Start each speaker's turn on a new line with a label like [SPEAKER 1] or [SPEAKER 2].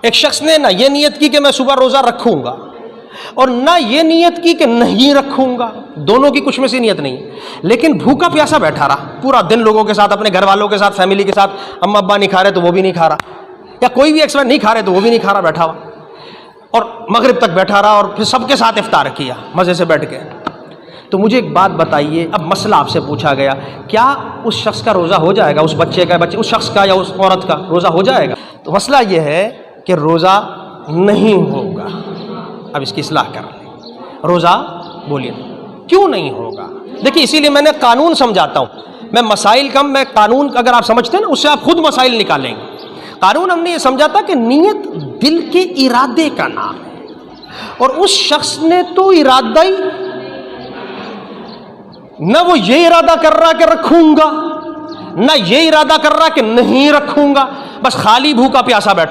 [SPEAKER 1] ایک شخص نے نہ یہ نیت کی کہ میں صبح روزہ رکھوں گا اور نہ یہ نیت کی کہ نہیں رکھوں گا، دونوں کی کچھ میں سے نیت نہیں، لیکن بھوکا پیاسا بیٹھا رہا پورا دن لوگوں کے ساتھ، اپنے گھر والوں کے ساتھ، فیملی کے ساتھ، اما ابا نہیں کھا رہے تو وہ بھی نہیں کھا رہا، یا کوئی بھی ایکسپرٹ نہیں کھا رہے تو وہ بھی نہیں کھا رہا، بیٹھا ہوا اور مغرب تک بیٹھا رہا اور پھر سب کے ساتھ افطار کیا مزے سے بیٹھ کے۔ تو مجھے ایک بات بتائیے، اب مسئلہ آپ سے پوچھا گیا، کیا اس شخص کا روزہ ہو جائے گا، اس بچے کا، اس شخص کا یا اس عورت کا روزہ ہو جائے گا؟ تو مسئلہ یہ ہے کہ روزہ نہیں ہوگا۔ اب اس کی اصلاح کر لیں، روزہ بولیے کیوں نہیں ہوگا؟ دیکھیے اسی لیے میں نے قانون سمجھاتا ہوں، میں مسائل کم، میں قانون اگر آپ سمجھتے ہیں نا اس سے آپ خود مسائل نکالیں گے۔ قانون ہم نے یہ سمجھا تھا کہ نیت دل کے ارادے کا نام ہے، اور اس شخص نے تو ارادہ ہی نہ، وہ یہ ارادہ کر رہا کہ رکھوں گا، نہ یہ ارادہ کر رہا کہ نہیں رکھوں گا، بس خالی بھوکا پیاسا بیٹھا